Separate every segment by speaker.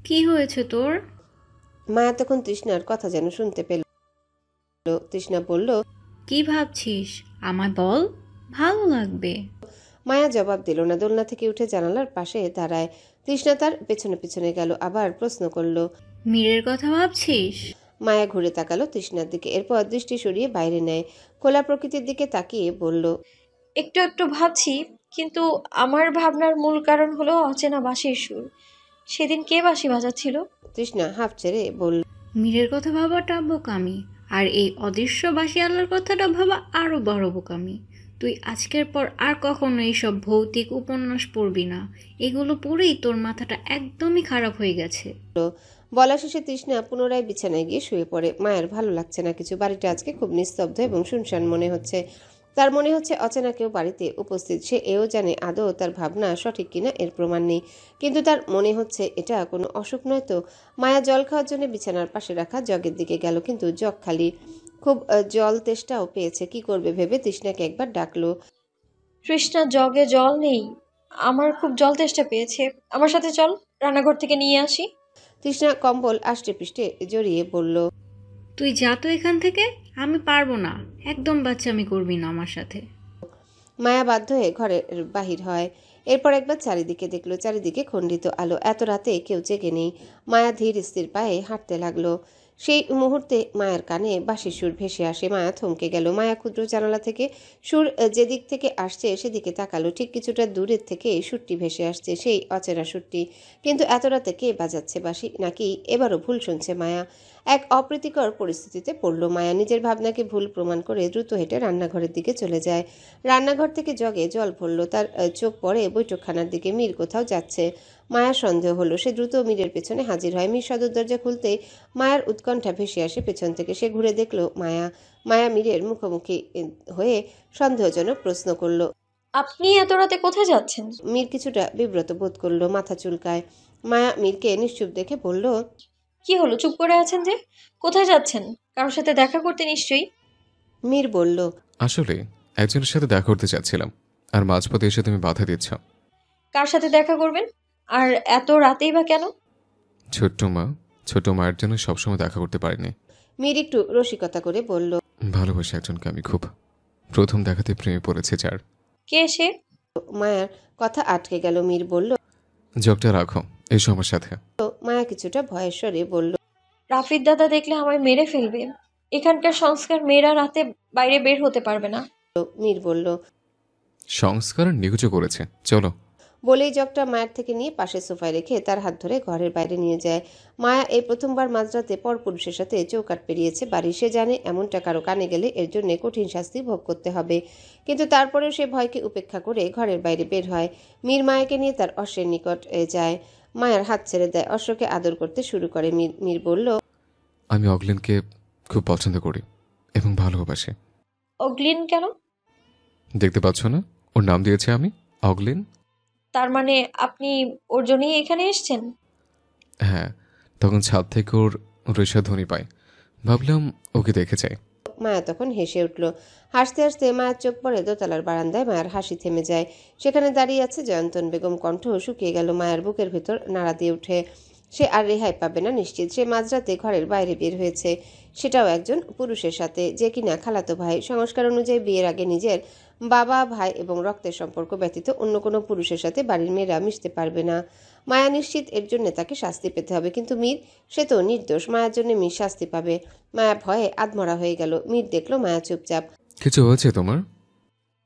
Speaker 1: কি হয়েছে তোর?
Speaker 2: মায়া তখন তৃষ্ণার কথা যেন শুনতে পেল। তৃষ্ণা বলল,
Speaker 1: কি ভাবছিস? আমায় বল, ভালো লাগবে।
Speaker 2: মায়া জবাব দিল না। দোলনা থেকে উঠে জানালার পাশে দাঁড়ায়। তৃষ্ণা তার পেছনে পেছনে গেল, আবার প্রশ্ন করল।
Speaker 1: মীরের কথা ভাবছিস?
Speaker 2: মায়া ঘুরে তাকালো তৃষ্ণার দিকে, এরপর দৃষ্টি সরিয়ে বাইরে নেয়। খোলা প্রকৃতির দিকে তাকিয়ে বলল,
Speaker 3: একটু একটু ভাবছি, কিন্তু আমার ভাবনার মূল কারণ হলো অচেনা বাঁশির সুর। সেদিন কে বাঁশি বাজাচ্ছিল?
Speaker 2: তৃষ্ণা হাঁফ ছেড়ে বলল,
Speaker 1: মীরের কথা ভাবাটা বোকামি, আর এই অদৃশ্য বাসিয়ালার কথাটা ভাবা আরো বড় বোকামি। তুই আজকের পর আর কখনো এইসব ভৌতিক উপন্যাস পড়বি না। এগুলো পড়েই তোর মাথাটা একদমই খারাপ হয়ে গেছে।
Speaker 2: বলা শেষে তৃষ্ণা পুনরায় বিছানায় গিয়ে শুয়ে পড়ে। মায়ের ভালো লাগছে না কিছু। বাড়িটা আজকে খুব নিস্তব্ধ এবং শুনশান মনে হচ্ছে। তার মনে হচ্ছে অচেনা কেউ বাড়িতে উপস্থিত। সে এও জানে আদৌ তার ভাবনা সঠিক কিনা এর প্রমাণ নেই, কিন্তু তার মনে হচ্ছে এটা কোনো অসুখ নয় তো। মায়া জল খাওয়ার জন্য বিছানার পাশে রাখা জগের দিকে গেল, কিন্তু জগ খালি। খুব জল তেষ্টাও পেয়েছে। কি করবে ভেবে তৃষ্ণাকে একবার ডাকলো।
Speaker 3: তৃষ্ণা, জগে জল নেই। আমার খুব জল তেষ্টা পেয়েছে। আমার সাথে চল, রান্নাঘর থেকে নিয়ে আসি।
Speaker 2: তৃষ্ণা কম্বল আষ্টে পৃষ্ঠে জড়িয়ে বলল,
Speaker 1: তুই যা তো এখান থেকে। আমি পারবো না। একদম বাচ্চামি করবি না আমার সাথে।
Speaker 2: মায়া বাধ্য হয়ে ঘরের বাহির হয়। এরপর একবার চারিদিকে দেখলো, চারিদিকে খণ্ডিত আলো। এত রাতে কেউ জেগে নেই। মায়া ধীর স্থির পায়ে হাঁটতে লাগলো। সেই মুহূর্তে মায়ের কানে বাঁশির সুর ভেসে আসে। মায়া থমকে গেল। মায়া ক্ষুদ্র জানালা থেকে সুর যেদিক থেকে আসছে সেদিকে তাকালো। ঠিক কিছুটা দূরের থেকে সুরটি ভেসে আসছে, সেই অচেনা সুরটি। কিন্তু এত রাতে কে বাজাচ্ছে বাঁশি? নাকি এবারও ভুল শুনছে মায়া? এক অপ্রীতিকর পরিস্থিতিতে পড়ল মায়া। নিজের ভাবনাকে ভুল প্রমাণ করে দ্রুত হেঁটে রান্নাঘরের দিকে চলে যায়। রান্নাঘর থেকে জগে জল ভরল। তার চোখ পড়ে বৈঠকখানার দিকে। মীর কোথাও যাচ্ছে। মায়ার সন্দেহ হলো। সে দ্রুত মীরের পেছনে হাজির হয়। মীর সদর দরজা খুলতেই মায়ার উৎকণ্ঠা ভেসে আসে পেছন থেকে। সে ঘুরে দেখল মায়া। মায়া মীরের মুখোমুখি হয়ে সন্দেহজনক প্রশ্ন করল।
Speaker 3: আপনি এত রাতে কোথায় যাচ্ছেন?
Speaker 2: মীর কিছুটা বিব্রত বোধ করলো, মাথা চুলকায়। মায়া মীরকে নিশ্চুপ দেখে বলল,
Speaker 3: কি হলো, চুপ করে আছেন যে? কোথায় যাচ্ছেন? কারোর সাথে দেখা করতে নিশ্চয়ই।
Speaker 2: মীর বলল,
Speaker 4: আসলে একজনের সাথে দেখা করতে চাচ্ছিলাম, আর মাঝপথে এসে তুমি বাধা দিচ্ছ।
Speaker 3: কার সাথে দেখা করবেন? আর এত রাতেই বা কেন?
Speaker 4: ছোট্ট মা, ছোট মায়ের জন্য সবসময় দেখা করতে পারিনি।
Speaker 2: মীর একটু রসিকতা করে বলল,
Speaker 4: ভালোবাসি একজনকে আমি খুব। প্রথম দেখাতে প্রেমে পড়েছে যার।
Speaker 3: কে সে?
Speaker 2: মায়ার কথা আটকে গেল। মীর বলল,
Speaker 4: জগটা রাখো, এসো আমার সাথে।
Speaker 2: মায়া কিছুটা ভয়ের স্বরে বলল,
Speaker 3: রাফিদ দাদা দেখলে আমায় মেরে ফেলবে। এখানকার সংস্কার, মেয়েরা রাতে বাইরে বের হতে পারবে না।
Speaker 2: মীর বলল।
Speaker 4: সংস্কার নিকুচো করেছে, চলো।
Speaker 2: বলেই জগটা মায়ের থেকে নিয়ে পাশে সোফায় রেখে তার হাত ধরে ঘরের বাইরে নিয়ে যায়। মায়া এই প্রথমবার মাঝরাতে পরপুরুষের সাথে চৌকাঠ পেরিয়েছে বাড়ি। সে জানে এমনটা কারো কানে গেলে এর জন্য কঠিন শাস্তি ভোগ করতে হবে, কিন্তু তারপরেও সে ভয়কে উপেক্ষা করে ঘরের বাইরে বের হয়। মীর মায়াকে নিয়ে তার অশ্বের নিকট যায়। মায়ার হাত ছেড়ে দেয়। অশ্বকে আদর করতে শুরু করে। মীর বলল,
Speaker 4: আমি অগলিনকে খুব পছন্দ করি এবং ভালোবাসি।
Speaker 3: অগ্লিন কেন?
Speaker 4: দেখতে পাচ্ছ না, ওর নাম দিয়েছি আমি, অগলিন।
Speaker 3: তার মানে আপনি ওর জন্যই এখানে এসেছেন?
Speaker 4: হ্যাঁ, তখন ছাদ থেকে ওর ধ্বনি পাই, ভাবলাম ওকে দেখে যাই।
Speaker 2: মায়া তখন হেসে উঠল। হাসতে হাসতে মায়ের চোখ পড়ে দোতলার বারান্দায়। মায়ের হাসি থেমে যায়। সেখানে দাঁড়িয়ে আছে জয়ন্তন বেগম। কণ্ঠ শুকিয়ে গেল। মায়ের বুকের ভেতর নাড়া দিয়ে উঠে। সে আর রেহাই পাবে না নিশ্চিত। সে মাঝরাতে ঘরের বাইরে বের হয়েছে, সেটাও একজন পুরুষের সাথে, যে কিনা খালাতো ভাই। সংস্কার অনুযায়ী বিয়ের আগে নিজের বাবা, ভাই এবং রক্তের সম্পর্ক ব্যতীত অন্য কোনো পুরুষের সাথে বাড়ির মেয়েরা মিশতে পারবে না। মায়া নিশ্চিত এর জন্য তাকে শাস্তি পেতে হবে, কিন্তু মীর, সে তো নির্দোষ। মায়ার জন্য মীর শাস্তি পাবে। মায়া ভয়ে আধমরা হয়ে গেল। মীর দেখলো মায়া চুপচাপ।
Speaker 4: কিছু হয়েছে তোমার?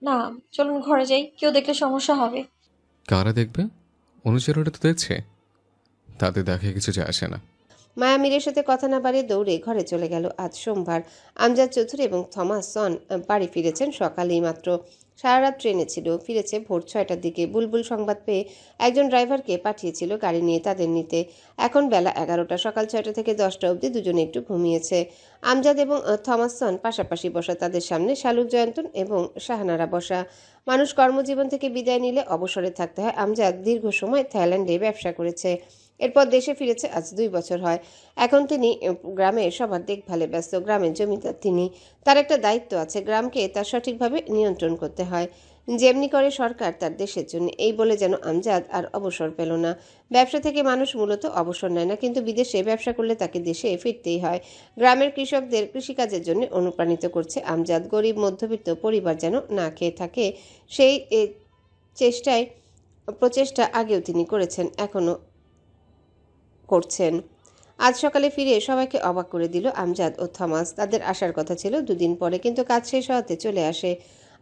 Speaker 3: না, চলুন ঘরে যাই, কেউ দেখলে সমস্যা হবে।
Speaker 4: কারা দেখবে? অনুচরটা তো দেখছে, তাতে দেখে কিছু যায় আসে না।
Speaker 2: মায়া মীরের সাথে কথা না বাড়িয়ে দৌড়ে ঘরে চলে গেল। আজ সোমবার। আমজাদ চৌধুরী এবং থমাসন বাড়ি ফিরেছেন সকালেই মাত্র। সারা রাত ট্রেনে ছিল। ফিরেছে ভোর 6টার দিকে। বুলবুল সংবাদ পেয়ে একজন ড্রাইভারকে পাঠিয়েছিল গাড়ি নিয়ে তাদের নিতে। এখন বেলা 11টা। সকাল 6টা থেকে 10টা অবধি দুজনে একটু ঘুমিয়েছে। আমজাদ এবং থমাসন পাশাপাশি বসা। তাদের সামনে শালুক, জয়ন্তন এবং শাহানারা বসা। মানুষ কর্মজীবন থেকে বিদায় নিলে অবসরে থাকতে হয়। আমজাদ দীর্ঘ সময় থাইল্যান্ডে ব্যবসা করেছে। এরপর দেশে ফিরেছে আজ 2 বছর হয়। এখন তিনি গ্রামে সবার দেখভালে ব্যস্ত। গ্রামের জমিদার তিনি। তার একটা দায়িত্ব আছে, গ্রামকে তার সঠিকভাবে নিয়ন্ত্রণ করতে হয়। যেমনি করে সরকার তার দেশের জন্য, এই বলে যেন আমজাদ আর অবসর পেল না। ব্যবসা থেকে মানুষ মূলত অবসর নেয় না, কিন্তু বিদেশে ব্যবসা করলে তাকে দেশে ফিরতেই হয়। গ্রামের কৃষকদের কৃষিকাজের জন্য অনুপ্রাণিত করছে আমজাদ। গরিব মধ্যবিত্ত পরিবার যেন না খেয়ে থাকে, সেই প্রচেষ্টা আগেও তিনি করেছেন, এখনও করছেন। আজ সকালে ফিরে সবাইকে অবাক করে দিল আমজাদ ও থমাস। তাদের আসার কথা ছিল দুদিন পরে, কিন্তু কাজ শেষ হওয়াতে চলে আসে।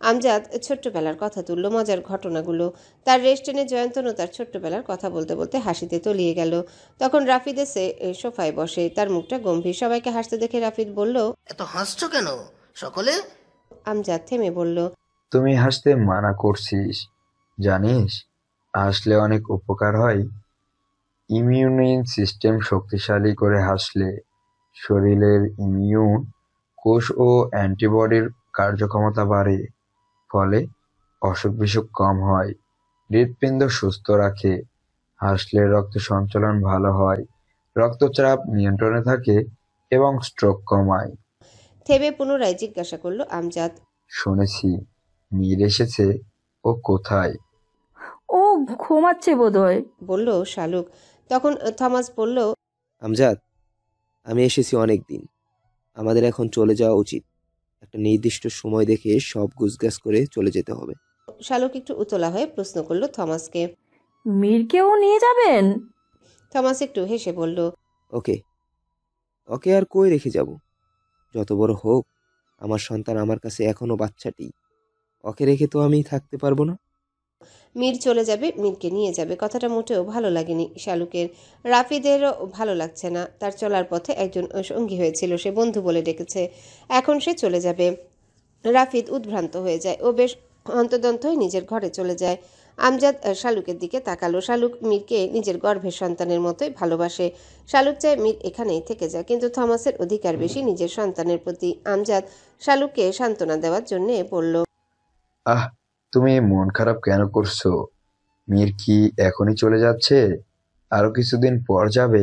Speaker 2: আমজাদ ছোট্টবেলার কথা তুলল, মজার ঘটনাগুলো। তার রেস্টুরেন্টে জয়ন্তনও তার ছোট্টবেলার কথা বলতে বলতে হাসিতে তলিয়ে গেল। তখন রাফিদ এসে সোফায় বসে, তার মুখটা গম্ভীর। সবাইকে হাসতে দেখে রাফিদ বলল,
Speaker 5: এত হাসছো কেন সকলে?
Speaker 2: আমজাদ থেমে বলল,
Speaker 6: তুমি হাসতে মানা করছিস জানিস, হাসলে অনেক উপকার হয়। ইমিউন সিস্টেম শক্তিশালী করে হাসলে শরীরের ইমিউন কোষ ও অ্যান্টিবডির কার্যক্ষমতা বাড়ে, ফলে অসুখ বিসুখ কম হয়, হৃৎপিণ্ড সুস্থ রাখে। হাসলে রক্ত সঞ্চালন ভালো হয়, রক্তচাপ নিয়ন্ত্রণে থাকে এবং স্ট্রোক কমায়।
Speaker 2: থেমে পুনরায় জিজ্ঞাসা করল আমজাদ,
Speaker 6: শুনেছি মীর এসেছে, ও কোথায়?
Speaker 7: ও ঘুমাচ্ছে বোধহয়।
Speaker 2: বলল শালুক। তখন থমাস বলল,
Speaker 8: আমজাদ, আমি এসেছি অনেক দিন, আমাদের এখন চলে যাওয়া উচিত। একটা নির্দিষ্ট সময় দেখে সব গুছগাছ করে চলে যেতে হবে।
Speaker 2: শালুক একটু উতলা হয়ে প্রশ্ন করলো থমাসকে।
Speaker 7: মীরকেও নিয়ে যাবেন?
Speaker 2: থমাস একটু হেসে বলল,
Speaker 8: ওকে ওকে আর কই রেখে যাব? যত বড় হোক, আমার সন্তান আমার কাছে এখনো বাচ্চাটি, ওকে রেখে তো আমি থাকতে পারবো না।
Speaker 2: মীর চলে যাবে, মীরকে নিয়ে যাবে, কথাটা মোটেও ভালো লাগেনি শালুকের। রাফিদেরও ভালো লাগছে না। তার চলার পথে একজন সঙ্গী হয়েছিল, সে বন্ধু বলে ডেকেছে, এখন সে চলে যাবে। রাফিদ উদ্ভ্রান্ত হয়ে যায়, ও বেশ হন্তদন্ত হয়ে নিজের ঘরে চলে যায়। আমজাদ শালুকের দিকে তাকালো। শালুক মীরকে নিজের গর্ভের সন্তানের মতোই ভালোবাসে। শালুক চায় মীর এখানেই থেকে যায়, কিন্তু থমাসের অধিকার বেশি নিজের সন্তানের প্রতি। আমজাদ শালুককে সান্ত্বনা দেওয়ার জন্য বলল,
Speaker 6: আহ, তুমি মন খারাপ কেন করছো? মীর কি এখনই চলে যাচ্ছে? আরো কিছুদিন পর যাবে?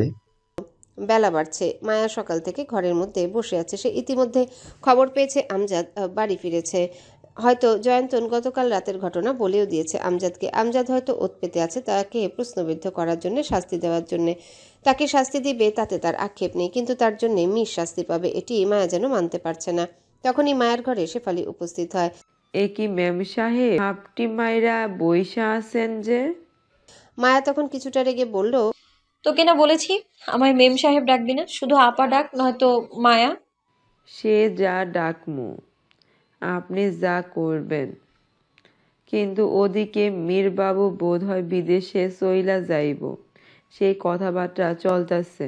Speaker 2: বেলা বাড়ছে। মায়া সকাল থেকে ঘরের মধ্যে বসে আছে। সে ইতিমধ্যে খবর পেয়েছে আমজাদ বাড়ি ফিরেছে। হয়তো জয়ন্তন গতকাল রাতের ঘটনা বলেও দিয়েছে আমজাদকে। আমজাদ হয়তো ওৎ পেতে আছে তাকে প্রশ্নবিদ্ধ করার জন্য, শাস্তি দেওয়ার জন্য। তাকে শাস্তি দিবে তাতে তার আক্ষেপ নেই, কিন্তু তার জন্য মীর শাস্তি পাবে, এটি মায়া যেন মানতে পারছে না। তখনই মায়ের ঘরে শেফালি উপস্থিত হয়।
Speaker 9: এ কি মেম সাহেব, হাপটি মাইরা বইসা আছেন যে?
Speaker 2: মায়া তখন কিছুটা রেগে বলল,
Speaker 3: তোকে না বলেছি আমায় মেম সাহেব ডাকবি না, শুধু আপা ডাক, নয়তো মায়া।
Speaker 9: সে যা ডাকমু, আপনি যা করবেন। কিন্তু ওদিকে মীরবাবু বোধ হয় বিদেশে চইলা যাইব, সেই কথাবার্তা চলতেছে।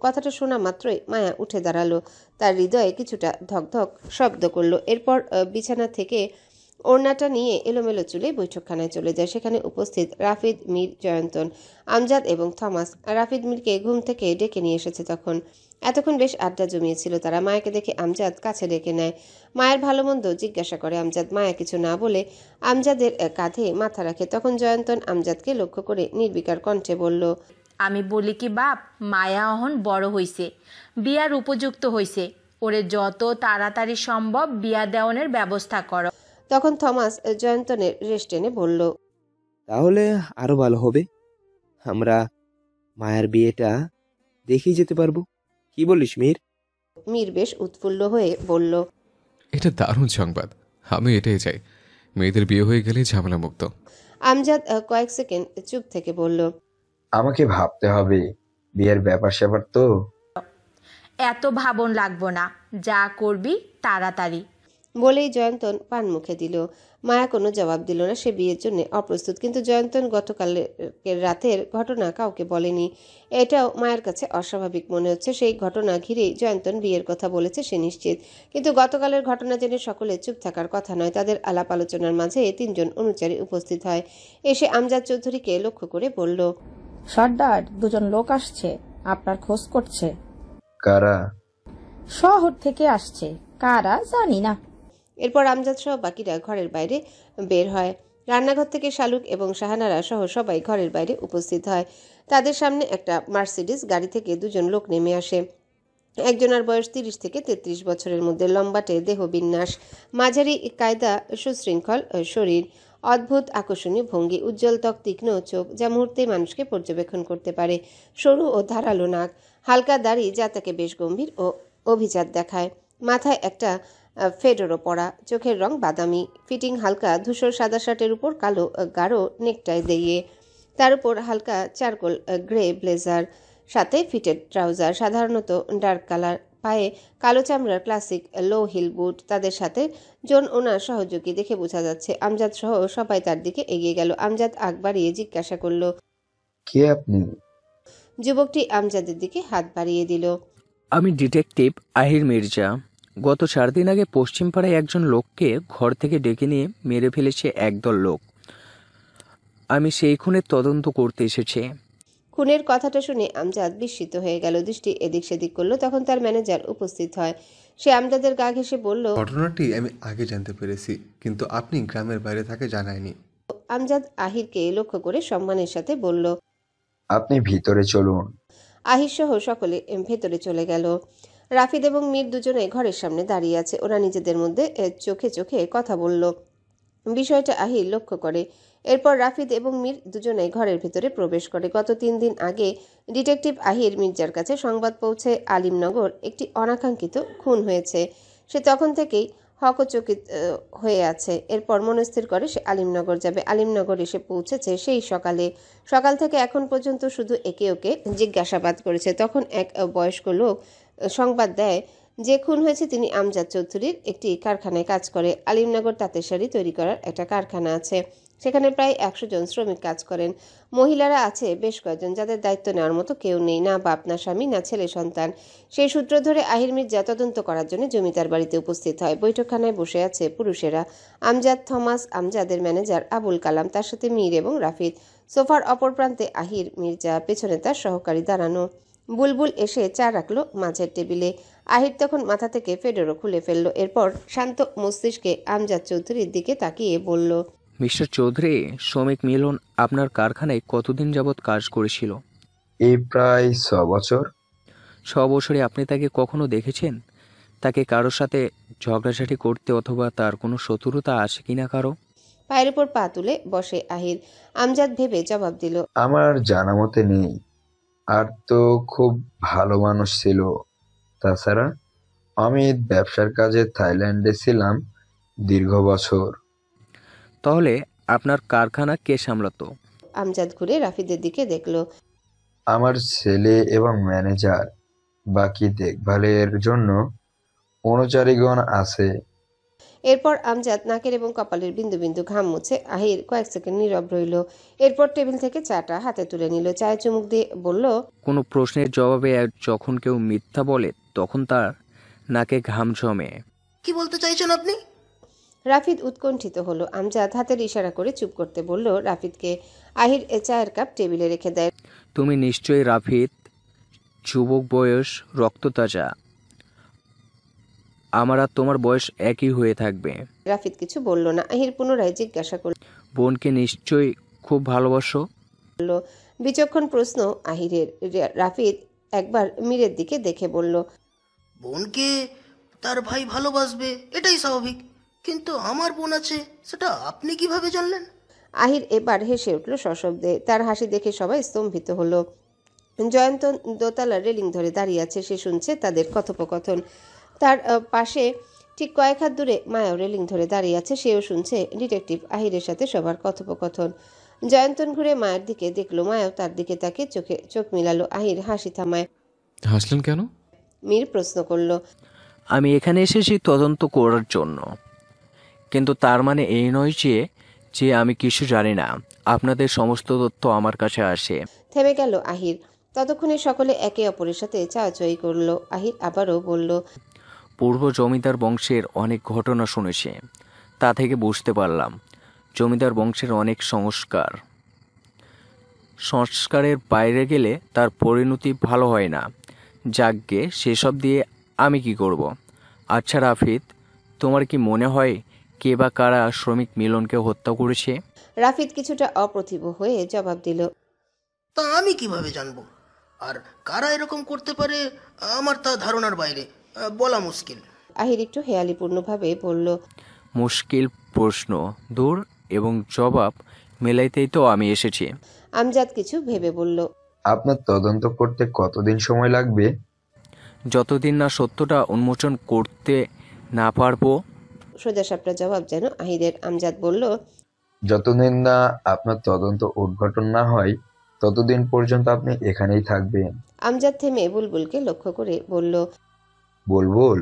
Speaker 2: কথাটা শোনা মাত্রই মায়া উঠে দাঁড়ালো। তার হৃদয়ে কিছুটা ধকধক শব্দ করলো। এরপর বিছানা থেকে ওড়নাটা নিয়ে এলোমেলো চুলে বৈঠকখানায় চলে যায়। সেখানে উপস্থিত রাফিদ, মীর, জয়ন্তন, আমজাদ এবং থমাস। রাফিদ মীরকে ঘুম থেকে ডেকে নিয়ে এসেছে। এতক্ষণ বেশ আড্ডা জমিয়েছিল তারা। মায়াকে দেখে আমজাদ কাছে ডেকে নেয়। মায়ের ভালো মন্দ জিজ্ঞাসা করে আমজাদ। মায়া কিছু না বলে আমজাদের কাঁধে মাথা রাখে। তখন জয়ন্তন আমজাদকে লক্ষ্য করে নির্বিকার কণ্ঠে বলল,
Speaker 10: আমি বলি কি বাপ, মায়া অহন বড় হইছে, বিয়ার উপযুক্ত হইছে, ওরে যত তাড়াতাড়ি সম্ভব বিয়া দেওয়ানের ব্যবস্থা করো।
Speaker 2: তখন থমাস জয়ন্তনের রেশ টেনে বলল,
Speaker 8: তাহলে আরো ভালো হবে, আমরা মায়ের বিয়েটা দেখেই যেতে পারবো। কি বলিস মীর?
Speaker 2: মীর বেশ উৎফুল্ল হয়ে বলল,
Speaker 4: এটা দারুণ সংবাদ, আমি এটাই চাই। মেয়েদের বিয়ে হয়ে গেলেই ঝামেলা মুক্ত।
Speaker 2: আমজাদ কয়েক সেকেন্ড চুপ থেকে বলল,
Speaker 6: আমাকে ভাবতে হবে, বিয়ের ব্যাপার স্যাপার তো।
Speaker 10: এত ভাবন লাগবো না, যা করবি তাড়াতাড়ি।
Speaker 2: বলেই জয়ন্তন পান মুখে দিল। মায়া কোনো জবাব দিল না, সে বিয়ের জন্য অপ্রস্তুত। কিন্তু জয়ন্তন গতকালের রাতের ঘটনা কাউকে বলেনি। এটাও মায়ের কাছে অস্বাভাবিক মনে হচ্ছে। সেই ঘটনা ঘিরেই জয়ন্তন বিয়ের কথা বলেছে সে নিশ্চিত। কিন্তু গতকালের ঘটনা জেনে সকলে চুপ থাকার কথা নয়। তাদের আলাপ আলোচনার মাঝে 3 জন অনুচারী উপস্থিত হয়। এসে আমজাদ চৌধুরীকে লক্ষ্য করে বলল,
Speaker 11: সর্দার, 2 জন লোক আসছে, আপনার খোঁজ করছে।
Speaker 6: কারা?
Speaker 11: শহর থেকে আসছে, কারা জানি না।
Speaker 2: এরপর আমজাদ সহ বাকিরা ঘরের বাইরে বের হয়। রান্নাঘর থেকে শালুক এবং শাহানারা সহ সবাই ঘরের বাইরে উপস্থিত হয়। তাদের সামনে একটা মার্সিডিজ গাড়ি থেকে 2 জন লোক নেমে আসে। একজনের বয়স 30 থেকে 33 বছরের মধ্যে, লম্বাটে দেহ বিন্যাস, মাঝারি কায়দা, সুশৃঙ্খল শরীর। অদ্ভুত আকর্ষণীয় ভঙ্গি, উজ্জ্বল ত্বক, তীক্ষ্ণ চোখ যা মুহূর্তেই মানুষকে পর্যবেক্ষণ করতে পারে, সরু ও ধারালো নাক, হালকা দাড়ি যা তাকে বেশ গম্ভীর ও অভিজাত দেখায়, মাথায় একটা ফেডোরো পরা, চোখের রং বাদামি, ফিটিং হালকা ধূসর সাদা শার্টের উপর কালো গাঢ় নেকটাই দিয়ে, তার উপর হালকা চারকোল গ্রে ব্লেজার, সাথে ফিটেড ট্রাউজার সাধারণত ডার্ক কালার, পায়ে কালো চামড়ার ক্লাসিক লো হিল বুট। তাদের সাথে জন ওনার সহযোগী, দেখে বোঝা যাচ্ছে। আমজাদ সহ সবাই তার দিকে এগিয়ে গেল। আমজাদ আগ বাড়িয়ে জিজ্ঞাসা করল,
Speaker 6: কে আপনি?
Speaker 2: যুবকটি আমজাদের দিকে হাত বাড়িয়ে দিল।
Speaker 12: আমি ডিটেকটিভ আহির মির্জা। গত 4 দিন আগে পশ্চিম পাড়ায় একজন লোককে ঘর থেকে ডেকে নিয়ে মেরে ফেলেছে একদল লোক। আমি সেই খুনের তদন্ত করতে এসেছি।
Speaker 2: খুনের কথাটা শুনে আমজাদ বিস্মিত হয়ে গেল, দৃষ্টি এদিক সেদিক করলো। তখন তার ম্যানেজার উপস্থিত হয়। সে আমজাদের গা ঘেঁষে বলল,
Speaker 13: ঘটনাটি আমি আগে জানতে পেরেছি, কিন্তু আপনি গ্রামের বাইরে থাকে জানায়নি।
Speaker 2: আমজাদ আহিরকে লক্ষ্য করে সম্মানের সাথে বলল,
Speaker 6: আপনি ভিতরে চলুন।
Speaker 2: আহির সহ সকলে ভেতরে চলে গেল। রাফিদ এবং মীর দুজনে ঘরের সামনে দাঁড়িয়ে আছে। ওরা নিজেদের মধ্যে চোখে চোখে কথা বলল। বিষয়টা আহির লক্ষ্য করে। এরপর রাফিদ এবং মীর দুজনেই ঘরের ভিতরে প্রবেশ করে। গত 3 দিন আগে ডিটেকটিভ আহির মির্জার কাছে সংবাদ পৌঁছে আলিমনগর একটি অনাকাঙ্ক্ষিত খুন হয়েছে। সে তখন থেকেই হকচকিত হয়ে আছে। এরপর মনস্থির করে সে আলিমনগর যাবে। আলিমনগর এসে পৌঁছেছে সেই সকাল থেকে এখন পর্যন্ত শুধু একে ওকে জিজ্ঞাসাবাদ করেছে। তখন এক বয়স্ক লোক সংবাদ দেয় যে খুন হয়েছে তিনি আমজাদ চৌধুরীর একটি কারখানায় কাজ করে। আলিমনগর তাঁতের শাড়ি তৈরি করার একটা কারখানা আছে। সেখানে প্রায় 100 জন শ্রমিক কাজ করেন। মহিলারা আছে বেশ কয়েকজন, যাদের দায়িত্ব নেওয়ার মতো কেউ নেই, না বাপ, না স্বামী, না ছেলে সন্তান। সেই সূত্র ধরে আহির মির্জা তদন্ত করার জন্য জমিদার বাড়িতে উপস্থিত হয়। বৈঠকখানায় বসে আছে পুরুষেরা। আমজাদ, থমাস, আমজাদের ম্যানেজার আবুল কালাম, তার সাথে মীর এবং রাফিদ। সোফার অপর প্রান্তে আহির মির্জা, পেছনে তার সহকারী দাঁড়ানো। বুলবুল এসে চা রাখলো মাঝের টেবিলে। আহির তখন মাথা থেকে ফেডোরো খুলে ফেলল। এরপর শান্ত মস্তিষ্কে আমজাদ চৌধুরীর দিকে তাকিয়ে বলল,
Speaker 12: মিস্টার চৌধুরী, শ্রমিক মিলন আপনার কারখানায় কতদিন যাবৎ কাজ করেছিল?
Speaker 6: এই প্রায় 6 বছর।
Speaker 12: 6 বছরে আপনি তাকে কখনো দেখেছেন? তাকে কারোর সাথে ঝগড়াঝাটি করতে অথবা তার কোনো শত্রুতা আছে কিনা কারো?
Speaker 2: পায়ের উপর পা তুলে বসে আহির। আমজাদ ভেবে জবাব দিল,
Speaker 6: আমার জানা মতে নেই। আর তো খুব ভালো মানুষ ছিল। তাছাড়া আমি ব্যবসার কাজে থাইল্যান্ডে ছিলাম দীর্ঘ বছর।
Speaker 12: তাহলে আপনার কারখানা কে সামলাতো?
Speaker 2: আমজাদ ঘুরে রাফিদের দিকে দেখল।
Speaker 6: আমার ছেলে এবং ম্যানেজার। বাকি দেখভালের জন্য অনুচারীগণ আছে।
Speaker 2: এরপর আমজাদ নাকের এবং কপালের বিন্দু বিন্দু ঘাম মুছে। আহির কয়েক সেকেন্ড নীরব রইল। এরপর টেবিল থেকে চাটা হাতে তুলে নিল। চায়ে চুমুক দিয়ে বলল,
Speaker 12: কোনো প্রশ্নের জবাবে যখন কেউ মিথ্যা বলে তখন তার নাকে ঘাম জমে।
Speaker 5: কি বলতে চাইছেন আপনি?
Speaker 2: রাফিদ উৎকণ্ঠিত হলো। আমজাদ হাতের ইশারা করে চুপ করতে বলল রাফিদকে। আহির চায়ের কাপ টেবিলে রেখে দেয়।
Speaker 12: তুমি নিশ্চয়ই রাফিদ, যুবক বয়স, রক্ততাজা। আমার আর তোমার বয়স একই হয়ে থাকবে।
Speaker 2: রাফিদ কিছু বলল না। আহির পুনরায় জিজ্ঞাসা করল,
Speaker 12: বোনকে নিশ্চয়ই খুব ভালোবাসো?
Speaker 2: বিচক্ষণ প্রশ্ন আহিরের। রাফিদ একবার মীরের দিকে দেখে বলল,
Speaker 5: বোনকে তার ভাই ভালোবাসবে, এটাই স্বাভাবিক। কিন্তু আমার বোন আছে, সেটা আপনি কিভাবে জানলেন?
Speaker 2: আহির এবার হেসে উঠল সশব্দে। তার হাসি দেখে সবাই স্তম্ভিত হলো। জয়ন্ত দোতলার রেলিং ধরে দাঁড়িয়ে আছে। সে শুনছে তাদের কথোপকথন। তার পাশে ঠিক কয়েক হাত দূরে মায়াও রেলিং ধরে দাঁড়িয়ে আছে। সেও শুনছে ডিটেকটিভ আহিরের সাথে সবার কথোপকথন। জয়ন্তন ঘুরে মায়ের দিকে দেখলো। মায়াও তার দিকে তাকে চোখ মিলালো। আহির হাসি থামায়।
Speaker 4: হাসলেন কেন?
Speaker 2: মীর প্রশ্ন করল।
Speaker 12: আমি এখানে এসেছি তদন্ত করার জন্য, কিন্তু তার মানে এই নয় যে আমি কিছু জানি না। আপনাদের সমস্ত তথ্য আমার কাছে আসে।
Speaker 2: থেমে গেল আহির। ততক্ষণে সকলে একে অপরের সাথে চাওয়াচাই করলো। আহির আবারও বলল,
Speaker 12: পূর্ব জমিদার বংশের অনেক ঘটনা শুনেছি। তা থেকে বুঝতে পারলাম জমিদার বংশের অনেক সংস্কারের বাইরে গেলে তার পরিণতি ভালো হয় না। যাকগে, সেসব দিয়ে আমি কি করব? আচ্ছা রাফিদ, তোমার কি মনে হয় কে বা কারা শ্রমিক মিলনকে হত্যা করেছে?
Speaker 2: রাফিদ কিছুটা অপ্রতিভ হয়ে জবাব দিল,
Speaker 5: তা আমি কিভাবে জানবো? আর কারা এরকম করতে পারে আমার তা ধারণার বাইরে, বলা মুশকিল।
Speaker 2: আহির একটু হেয়ালিপূর্ণভাবে বলল,
Speaker 12: মুশকিল প্রশ্ন? দূর, এবং জবাব মেলাইতেই তো আমি এসেছি।
Speaker 2: আমজাদ কিছু ভেবে বলল,
Speaker 6: আপনার তদন্ত করতে কতদিন সময় লাগবে?
Speaker 12: যতদিন না সত্যটা উন্মোচন করতে না পারবো।
Speaker 2: সোজাসাপটা জবাব যেন আহিরের। আমজাদ বলল,
Speaker 6: যতদিন না আপনার তদন্ত উদ্ঘাটন না হয় ততদিন পর্যন্ত আপনি এখানেই থাকবেন।
Speaker 2: আমজাদ থেমে বুলবুলকে লক্ষ্য করে বলল,
Speaker 6: বুলবুল,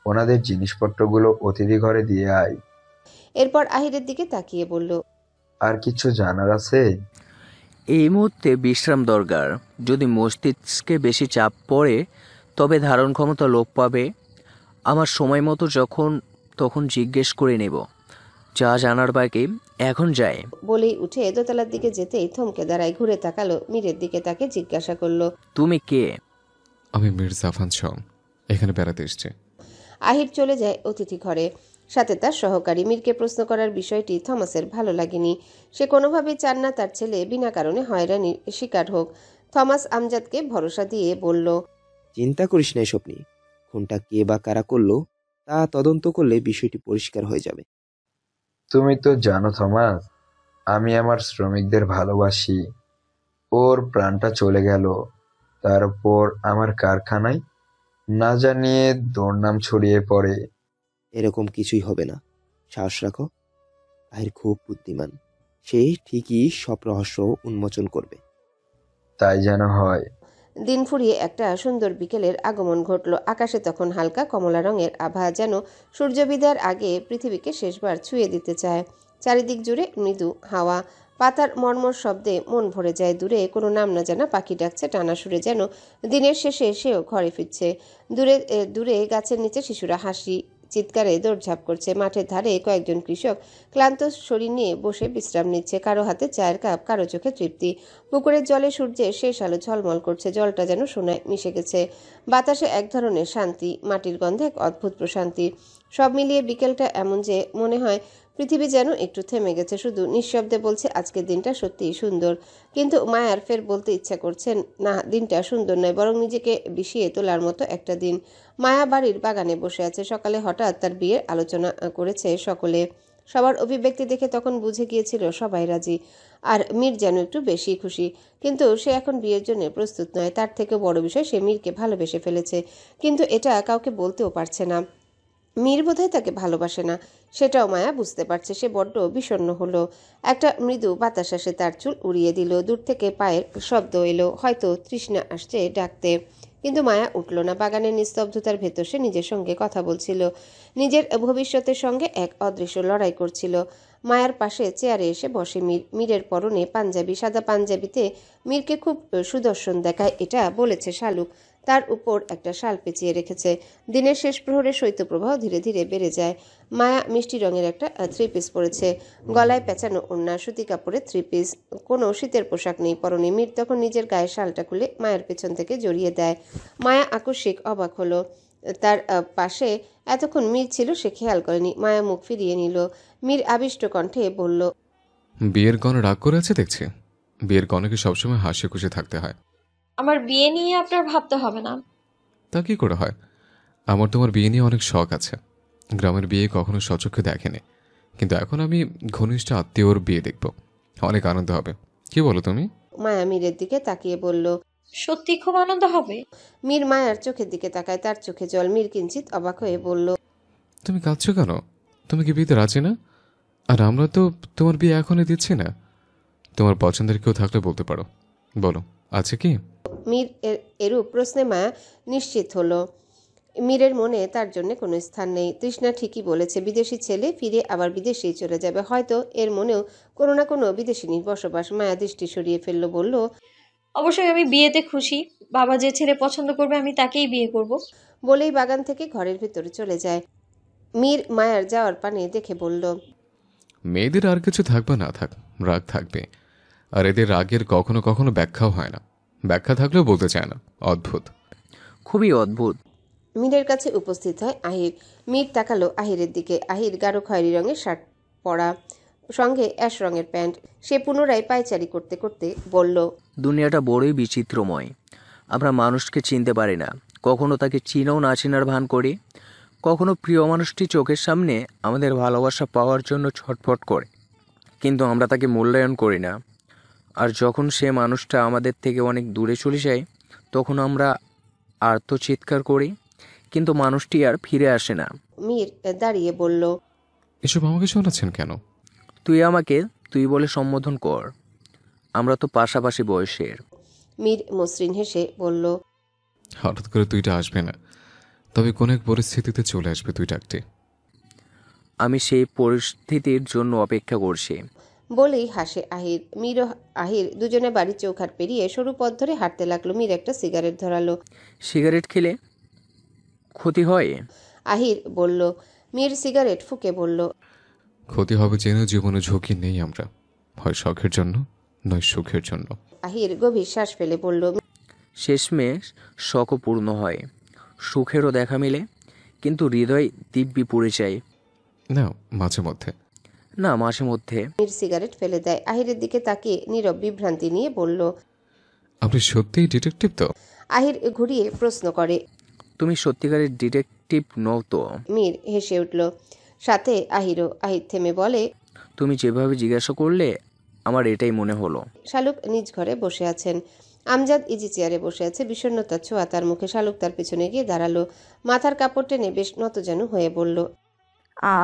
Speaker 6: ওনাদের জিনিসপত্রগুলো অতিথি ঘরে দিয়ে আয়।
Speaker 2: এরপর আহিরের দিকে তাকিয়ে বলল,
Speaker 6: আর কিছু জানার আছে?
Speaker 12: এই মুহূর্তে বিশ্রাম দরকার। যদি মস্তিষ্কে বেশি চাপ পড়ে তবে ধারণ ক্ষমতা লোপ পাবে। আমার সময় মতো তখন জিজ্ঞেস করে নেব। যা জানার বাকি, এখন যাই।
Speaker 2: বলেই উঠে দোতলার দিকে যেতেই থমকে দাঁড়ায়, ঘুরে তাকালো মীরের দিকে, তাকে জিজ্ঞাসা করলো,
Speaker 12: তুমি কে?
Speaker 4: আমি মীর জাফান শন, এখানে বেড়াতে এসেছি।
Speaker 2: আহির চলে যায় অতিথি ঘরে, সাথে তার সহকারী। মীরকে প্রশ্ন করার বিষয়টি থমাসের ভালো লাগেনি। সে কোনোভাবেই চান না তার ছেলে বিনা কারণে হয়রানির শিকার হোক। থমাস আমজাদকে ভরসা দিয়ে বলল,
Speaker 8: চিন্তা করিস না এসব নিয়ে। খুনটা কে বা কারা করলো তা তদন্ত করলে বিষয়টি পরিষ্কার হয়ে যাবে।
Speaker 6: তুমি তো জানো থমাস, আমি আমার শ্রমিকদের ভালোবাসি। ওর প্রাণটা চলে গেল, তারপর আমার কারখানায় না জানিয়ে দুর্নাম ছড়িয়ে পড়ে।
Speaker 8: এরকম কিছুই হবে না, সাহস রাখো। আহির খুব বুদ্ধিমান, সে ঠিকই সব রহস্য উন্মোচন করবে।
Speaker 6: তাই যেন হয়।
Speaker 2: দিন ফুরিয়ে একটা সুন্দর বিকেলের আগমন ঘটল। আকাশে তখন হালকা কমলা রঙের আভা, যেন সূর্য বিদায়ের আগে পৃথিবীকে শেষবার ছুঁয়ে দিতে চায়। চারিদিক জুড়ে মৃদু হাওয়া, পাতার মর্মর শব্দে মন ভরে যায়। দূরে কোনো নাম না জানা পাখি ডাকছে টানা সুরে, যেন দিনের শেষে সেও ঘরে ফিরছে। দূরে দূরে গাছের নিচে শিশুরা হাসি চিৎকারে দৌড়ঝাঁপ করছে। মাঠের ধারে কয়েকজন কৃষক ক্লান্ত শরীর নিয়ে বসে বিশ্রাম নিচ্ছে। কারো হাতে চায়ের কাপ, কারো চোখে তৃপ্তি। পুকুরের জলে সূর্যের শেষ আলো ঝলমল করছে, জলটা যেন সোনায় মিশে গেছে। বাতাসে এক ধরনের শান্তি, মাটির গন্ধে এক অদ্ভুত প্রশান্তি। সব মিলিয়ে বিকেলটা এমন যে মনে হয় পৃথিবী যেন একটু থেমে গেছে, শুধু নিঃশব্দে বলছে আজকের দিনটা সত্যিই সুন্দর। কিন্তু মায়ার ফের বলতে ইচ্ছা করছে না, দিনটা সুন্দর নয়, বরং নিজেকে বিষিয়ে তোলার মতো একটা দিন। মায়া বাড়ির বাগানে বসে আছে। সকালে হঠাৎ তার বিয়ের আলোচনা করেছে সকলে। সবার অভিব্যক্তি দেখে তখন বুঝে গিয়েছিল সবাই রাজি, আর মীর যেন একটু বেশি খুশি। কিন্তু সে এখন বিয়ের জন্য প্রস্তুত নয়। তার থেকে বড় বিষয়, সে মীরকে ভালোবেসে ফেলেছে, কিন্তু এটা কাউকে বলতেও পারছে না। মীর বোধহয় তাকে ভালোবাসে না, সেটাও মায়া বুঝতে পারছে। সে বড্ড বিষণ্ণ হলো। একটা মৃদু বাতাস আসে তার চুল উড়িয়ে দিল। দূর থেকে পায়ের শব্দ এলো, হয়তো তৃষ্ণা আসছে ডাকতে। কিন্তু মায়া উঠল না। বাগানের নিস্তব্ধতার ভেতর সে নিজের সঙ্গে কথা বলছিল, নিজের ভবিষ্যতের সঙ্গে এক অদৃশ্য লড়াই করছিল। মায়ার পাশে চেয়ারে এসে বসে মীর। মীরের পরনে পাঞ্জাবি, সাদা পাঞ্জাবিতে মীরকে খুব সুদর্শন দেখায়, এটা বলেছে শালুক। তার উপর একটা শাল পেঁচিয়ে রেখেছে। দিনের শেষ প্রহরে শৈত্যপ্রবাহ ধীরে ধীরে বেড়ে যায়। মায়া মিষ্টি রঙের একটা থ্রি পিস পরেছে, গলায় পেঁচানো ওড়না, সুতি কাপড়ের থ্রি পিস, কোনো শীতের পোশাক নেই পরনে। মীর তখন নিজের গায়ে শালটা খুলে মায়ের পেছন থেকে জড়িয়ে দেয়। মায়া আকস্মিক অবাক হলো। তার পাশে এতক্ষণ মীর ছিল, সে খেয়াল করেনি। মায়া মুখ ফিরিয়ে নিল। মীর আবিষ্ট কণ্ঠে বলল,
Speaker 4: বিয়ের গণ রাগ করে আছে দেখছি। বিয়ের গণকে সবসময় হাসি খুশি থাকতে হয়।
Speaker 3: আমার বিয়ে নিয়ে আপনার ভাবতে হবে না।
Speaker 4: তা কি করে হয়? আমার তোমার বিয়ে নিয়ে অনেক শখ আছে। গ্রামের বিয়ে কখনো সচক্ষে দেখেনি, কিন্তু এখন আমি ঘনিষ্ঠ আত্মীয়র বিয়ে দেখব, অনেক আনন্দ হবে। কি বলো তুমি?
Speaker 2: মায়া মীরের দিকে তাকিয়ে বলল,
Speaker 3: সত্যি খুব আনন্দ হবে।
Speaker 2: মীর মায়ার চোখের দিকে তাকায়, তার চোখে জল। মীর কিঞ্চিত অবাক হয়ে বলল,
Speaker 4: তুমি কাঁদছো কেন? তুমি কি বিয়েতে রাজি না? আর আমরা তো তোমার বিয়ে এখনই দিচ্ছি না। তোমার পছন্দের কেউ থাকলে বলতে পারো, বলো আছে কি?
Speaker 2: মীর এরূপ প্রশ্নে মায়া নিশ্চিত হলো মীরের মনে তার জন্য কোনো স্থান নেই। তৃষ্ণা ঠিকই বলেছে, বিদেশি ছেলে ফিরে আবার বিদেশেই চলে যাবে। হয়তো এর মনেও কোনো না কোনো বিদেশিনীর বসবাস। মায়া দৃষ্টি সরিয়ে ফেললো, বলল,
Speaker 3: অবশ্যই আমি বিয়েতে খুশি। বাবা যে ছেলে পছন্দ করবে আমি তাকেই বিয়ে করব।
Speaker 2: বলেই বাগান থেকে ঘরের ভিতরে চলে যায়। মীর মায়ার যাওয়ার পানে দেখে বলল,
Speaker 4: মেয়েদের আর কিছু থাকবে না থাক, রাগ থাকবে। আর এদের রাগের কখনো কখনো ব্যাখ্যাও হয় না, ব্যাখ্যা থাকলেও বলতে চায় না। অদ্ভুত,
Speaker 12: খুবই অদ্ভুত।
Speaker 2: মীরের কাছে উপস্থিত হয় আহির। মীর তাকালো আহিরের দিকে। আহির গাঢ় খয়েরি রঙের শার্ট পরা, সঙ্গে অ্যাশ রঙের প্যান্ট। সে পুনরায় পায়চারি করতে করতে বলল,
Speaker 12: দুনিয়াটা বড়ই বিচিত্রময়। আমরা মানুষকে চিনতে পারি না, কখনো তাকে চিনেও না চেনার ভান করি, কখনো প্রিয় মানুষটি চোখের সামনে আমাদের ভালোবাসা পাওয়ার জন্য ছটফট করে, কিন্তু আমরা তাকে মূল্যায়ন করি না। আর যখন সে মানুষটা আমাদের থেকে অনেক দূরে চলে যায় তখন আমরা আর্তচিৎকার করি, কিন্তু মানুষটি আর ফিরে আসে না।
Speaker 2: মীর দাঁড়িয়ে বলল,
Speaker 4: এসব আমাকে শোনাচ্ছেন কেন?
Speaker 12: তুই আমাকে তুই বলে সম্বোধন কর, আমরা তো পাশাপাশি বয়সের।
Speaker 2: মীর মসৃণ হেসে বলল,
Speaker 4: হঠাৎ করে তুইটা আসবে না, তবে কোন এক পরিস্থিতিতে চলে আসবে তুই ডাকতে।
Speaker 12: আমি সেই পরিস্থিতির জন্য অপেক্ষা করছি।
Speaker 2: বলেই হাসে আহির। মীর ও আহির দুজনে বাড়ির চৌখাট পেরিয়ে সরু পথ ধরে হাঁটতে লাগলো। মীর একটা সিগারেট ধরালো।
Speaker 12: সিগারেট খেলে ক্ষতি হয়?
Speaker 2: আহির বলল। মীর সিগারেট ফুঁকে বলল,
Speaker 4: ক্ষতি হবে জেনে জীবনে ঝুঁকি নেই আমরা, হয় শখের জন্য নয় সুখের জন্য।
Speaker 2: আহির গভীর শ্বাস ফেলে বলল,
Speaker 12: শেষমেশ শখও পূর্ণ হয়, সুখেরও দেখা মিলে, কিন্তু হৃদয় দিব্যি পুড়ে যায়।
Speaker 4: না মাঝে মধ্যে।
Speaker 12: না মাঝে মধ্যে।
Speaker 2: মীর সিগারেট ফেলে দেয়। আহিরের দিকে তাকিয়ে নীরব বিভ্রান্তি নিয়ে বলল,
Speaker 4: আপনি সত্যিই ডিটেকটিভ তো?
Speaker 2: আহির ঘুরিয়ে প্রশ্ন করে,
Speaker 12: তুমি সত্যিকারের ডিটেকটিভ নও তো?
Speaker 2: মীর হেসে উঠল, সাথে আহিরও। আহির থেমে বলে,
Speaker 12: তুমি যেভাবে জিজ্ঞাসা করলে আমার এটাই মনে হলো।
Speaker 2: শালুক নিজ ঘরে বসে আছেন। আমজাদ ইজি চেয়ারে বসে আছে, বিষণ্ণতার ছোঁয়া তার মুখে। শালুক তার পিছনে গিয়ে দাঁড়ালো, মাথার কাপড় টেনে বেশ নতজানু হয়ে বলল,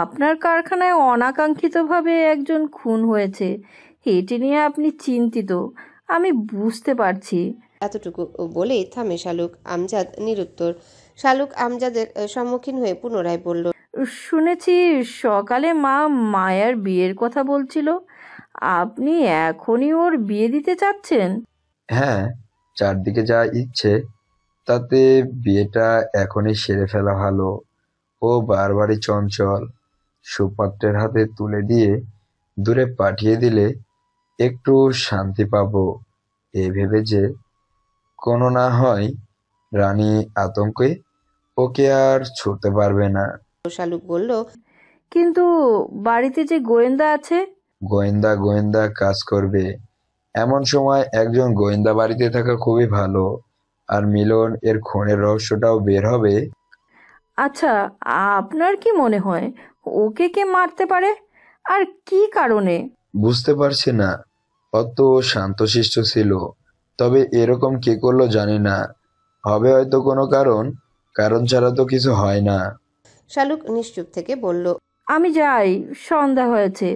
Speaker 7: আপনার কারখানায় অনাকাঙ্ক্ষিতভাবে একজন খুন হয়েছে, এটি নিয়ে আপনি চিন্তিত, আমি বুঝতে পারছি।
Speaker 2: এতটুকু বলেই থামে শালুক। আমজাদ নিরুত্তর। শালুক আমজাদের সম্মুখীন হয়ে পুনরায় বলল,
Speaker 7: শুনেছি সকালে মা মায়ার বিয়ের কথা বলছিল, আপনি এখনই ওর বিয়ে দিতে চাচ্ছেন?
Speaker 6: হ্যাঁ, চারদিকে যা ইচ্ছে তাতে বিয়েটা এখনই সেরে ফেলা ভালো। ও বারবারই চঞ্চল, সুপাত্রের হাতে তুলে দিয়ে দূরে পাঠিয়ে দিলে একটু শান্তি পাবো এই ভেবে যে কোনো না হয় রানী আতঙ্কে ওকে আর ছুঁতে পারবে না।
Speaker 2: শালুক বলল,
Speaker 7: কিন্তু বাড়িতে যে গোয়েন্দা আছে?
Speaker 6: গোয়েন্দা গোয়েন্দা কাজ করবে, এমন সময় একজন গোয়েন্দা বাড়িতে থাকা খুবই ভালো। আর মিলন এর খুনের রহস্যটাও বের হবে।
Speaker 7: আচ্ছা, আপনার কি মনে হয় ওকে কে মারতে পারে, আর কি কারণে?
Speaker 6: বুঝতে পারছি না, অত শান্তশিষ্ট ছিল, তবে এরকম কে করলো জানি না। হবে হয়তো কোনো কারণ ছাড়া তো কিছু হয় না।
Speaker 2: শালুক নিশ্চুপ থেকে বলল,
Speaker 7: আমি যাই, সন্ধ্যা হয়েছে,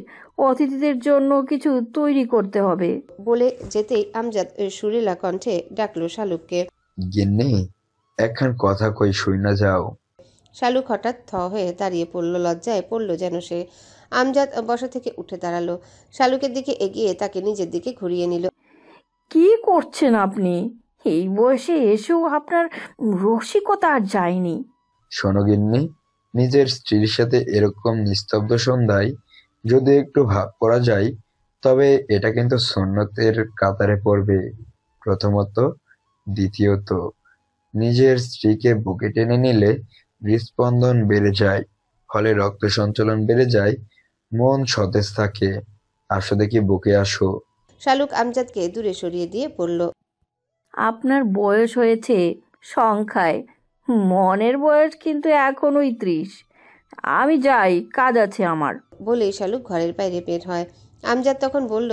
Speaker 7: অতিথিদের জন্য কিছু তৈরি করতে হবে।
Speaker 2: বলে যেতেই আমজাদ সুরেলা কণ্ঠে ডাকলো শালুককে,
Speaker 6: গিন্নি একখান কথা কই শুই না যাও।
Speaker 2: শালুক হঠাৎ থ হয়ে দাঁড়িয়ে পড়ল, লজ্জায় পড়ল যেন সে। আমজাদ বসা থেকে উঠে দাঁড়ালো, শালুকের দিকে এগিয়ে তাকে নিজের দিকে ঘুরিয়ে নিল।
Speaker 7: কি করছেন আপনি? এই বয়সে এসেও আপনার রসিকতা আর যায়নি।
Speaker 6: শোনো গিন্নি, নিজের স্ত্রীর সাথে এরকম নিস্তব্ধ সন্ধ্যায় যদি একটু ভাব করা যায় তবে এটা কিন্তু সুন্নতের কাতারে পড়বে প্রথমত। দ্বিতীয়ত, নিজের স্ত্রীকে বুকে টেনে নিলে হৃদস্পন্দন বেড়ে যায়, ফলে রক্ত সঞ্চালন বেড়ে যায়, মন সতেজ থাকে। আসো দেখি, বুকে আসো।
Speaker 2: শালুক আমজাদকে দূরে সরিয়ে দিয়ে বলল,
Speaker 7: আপনার বয়স হয়েছে সংখ্যায়, মনের বয়স কিন্তু এখনোই 30। আমি যাই, কাজ আছে আমার।
Speaker 2: বলেই শালুক ঘরের বাইরে বের হয়। আমজাদ তখন বলল,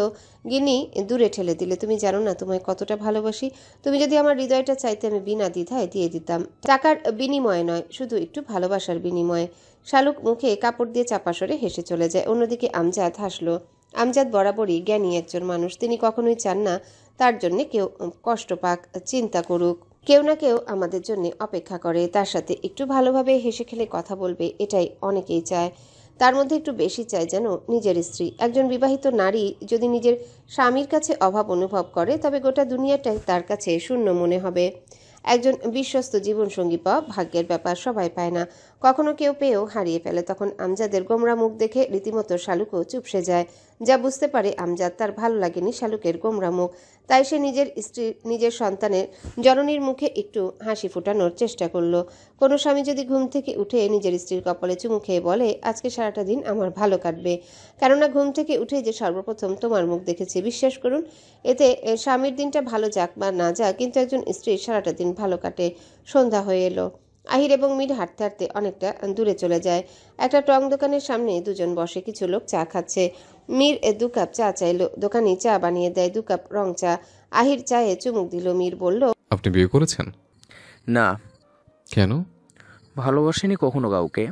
Speaker 2: গিন্নি দূরে ঠেলে দিলে, তুমি জানো না তোমায় কতটা ভালোবাসি। তুমি যদি আমার হৃদয়টা চাইতে আমি বিনা দ্বিধায় দিয়ে দিতাম, টাকার বিনিময়ে নয়, শুধু একটু ভালোবাসার বিনিময়ে। শালুক মুখে কাপড় দিয়ে চাপা সরে হেসে চলে যায়। অন্যদিকে আমজাদ হাসলো। আমজাদ বরাবরই জ্ঞানী একজন মানুষ, তিনি কখনোই চান না তার জন্য কেউ কষ্ট পাক, চিন্তা করুক। কেউ না কেউ আমাদের জন্য অপেক্ষা করে, তার সাথে একটু ভালোভাবে হেসে খেলে কথা বলবে, এটাই অনেকেই চায়। তার মধ্যে একটু বেশি চায় যেন নিজের স্ত্রী। একজন বিবাহিত নারী যদি নিজের স্বামীর কাছে অভাব অনুভব করে তবে গোটা দুনিয়াটাই তার কাছে শূন্য মনে হবে। একজন বিশ্বস্ত জীবনসঙ্গী পাওয়া ভাগ্যের ব্যাপার, সবাই পায় না, কখনো কেউ পেয়েও হারিয়ে ফেলে। তখন আমজাদের গোমরা মুখ দেখে রীতিমতো শালুকও চুপসে যায়। যা বুঝতে পারে আমজাদ, তার ভালো লাগেনি শালুকের গোমরা মুখ। তাই সে নিজের স্ত্রী, নিজের সন্তানের জননীর মুখে একটু হাসি ফোটানোর চেষ্টা করলো। কোনো স্বামী যদি ঘুম থেকে উঠে নিজের স্ত্রীর কপালে চুমু খেয়ে বলে, আজকে সারাটা দিন আমার ভালো কাটবে, কেননা ঘুম থেকে উঠে যে সর্বপ্রথম তোমার মুখ দেখেছি, বিশ্বাস করুন এতে স্বামীর দিনটা ভালো যাক বা না যাক, কিন্তু একজন স্ত্রীর সারাটা দিন ভালো কাটে। সন্ধ্যা হয়ে এলো। আহির এবং মীর হাঁটতে হাঁটতে অনেকটা দূরে চলে যায়। একটা টং দোকানের সামনে দুজন বসে, কিছু লোক চা খাচ্ছে। মীর 2 কাপ চা চাইলো, দোকানি চা বানিয়ে দেয় 2 কাপ রং চা। আহির চায়ে চুমুক দিল। মীর বলল,
Speaker 4: আপনি বিয়ে করেছেন?
Speaker 12: না,
Speaker 4: কেন?
Speaker 12: ভালোবাসিনি কখনো কাউকে।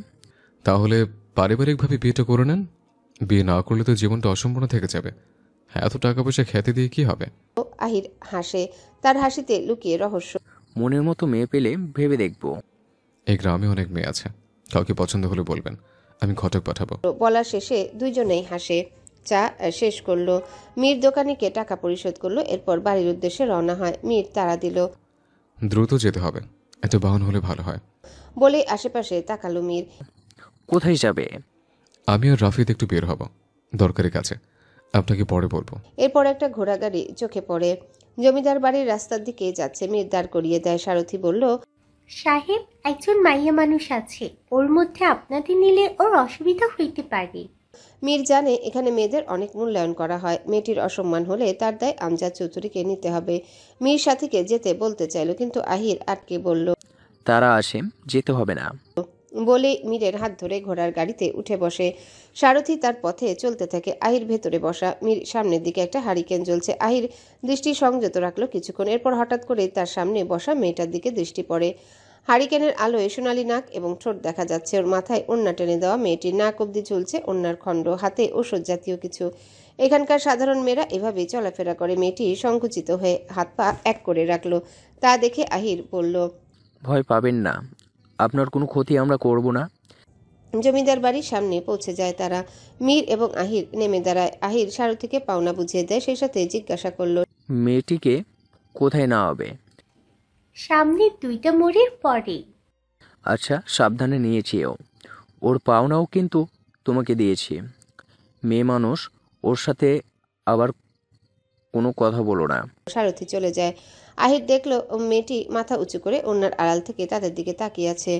Speaker 4: তাহলে পারিবারিকভাবে বিয়েটা করে নেন। বিয়ে না করলে তো জীবনটা অসম্পূর্ণ থেকে যাবে। এত টাকা পয়সা খ্যাতি দিয়ে কি হবে?
Speaker 2: আহির হাসে, তার হাসিতে লুকিয়ে রহস্য।
Speaker 12: মনের মতো মেয়ে পেলে ভেবে দেখব।
Speaker 4: এই গ্রামে অনেক মেয়ে আছে, কাউকে পছন্দ হলে বলবেন, আমি ঘটক পাঠাবো।
Speaker 2: বলা শেষে দুইজনেই হাসে। চা শেষ করলো। মীর দোকানিকে টাকা পরিশোধ করলো, এরপর বাড়ির উদ্দেশ্যে রওনা হয়। মীর তাড়া দিল।
Speaker 4: দ্রুত যেতে হবে, একটা বাহন হলে ভালো হয়।
Speaker 2: বলে আশেপাশে তাকালো মীর।
Speaker 12: কোথায় যাবে?
Speaker 4: আমি আর রাফিদ একটু বের হব, দরকারি কাছে, আপনাকে পরে বলবো।
Speaker 2: এরপর একটা ঘোড়া গাড়ি চোখে পড়ে, জমিদার বাড়ির রাস্তার দিকে যাচ্ছে। মীর দাঁড় করিয়ে দেয়। সারথি বলল,
Speaker 14: সাহেব, একজন মাইয়া মানুষ আছে, ওর মধ্যে আপনাদের নিলে ওর অসুবিধা হইতে পারে।
Speaker 2: মীর জানে এখানে মেয়েদের অনেক মূল্যায়ন করা হয়, মেয়েটির অসম্মান হলে তার দায় আমজাদ চৌধুরীকে নিতে হবে। মীর সাথীকে যেতে বলতে চাইল, কিন্তু আহির আটকে বলল,
Speaker 12: তারা আসে, যেতে হবে না।
Speaker 2: বলে মীরের হাত ধরে ঘোড়ার গাড়িতে উঠে বসে। সারথি তার পথে চলতে থাকে। আহির ভেতরে বসা। মীর সামনের দিকে একটা হারিকেন জ্বলছে। আহির দৃষ্টি সংযত রাখলো কিছুক্ষণ, এরপর হঠাৎ করে তার সামনে বসা মেয়েটার দিকে দৃষ্টি পড়ে। হারিকেনের আলোয় সোনালি নাক এবং ঠোঁট দেখা যাচ্ছে। ওর মাথায় ওড়না টেনে দেওয়া, মেয়েটির নাক অবধি ঝুলছে ওড়নার খণ্ড, হাতে ঔষধ জাতীয় কিছু। এখানকার সাধারণ মেয়েরা এভাবেই চলাফেরা করে। মেয়েটি সংকুচিত হয়ে হাত পা এক করে রাখলো। তা দেখে আহির বলল,
Speaker 12: ভয় পাবেন না, আপনার কোনো ক্ষতি আমরা করব না।
Speaker 2: জমিদার বাড়ির সামনে পৌঁছে যায় তারা। মীর এবং আহির নেমে দাঁড়ায়। আহির সারথিকে পাওনা বুঝিয়ে দেয়, সেই সাথে জিজ্ঞাসা করলো,
Speaker 12: মেয়েটিকে কোথায় না হবে?
Speaker 14: সামনের 2টা মোড়ের পরে।
Speaker 12: আচ্ছা, সাবধানে নিয়েছিও। ওর পাওনাও কিন্তু তোমাকে দিয়েছি। মেয়ে মানুষ, ওর সাথে আবার কোনো কথা বলো না।
Speaker 2: সারথি চলে যায়। আহির দেখলো মেয়েটি মাথা উঁচু করে ওনার আড়াল থেকে তাদের দিকে তাকিয়ে আছে।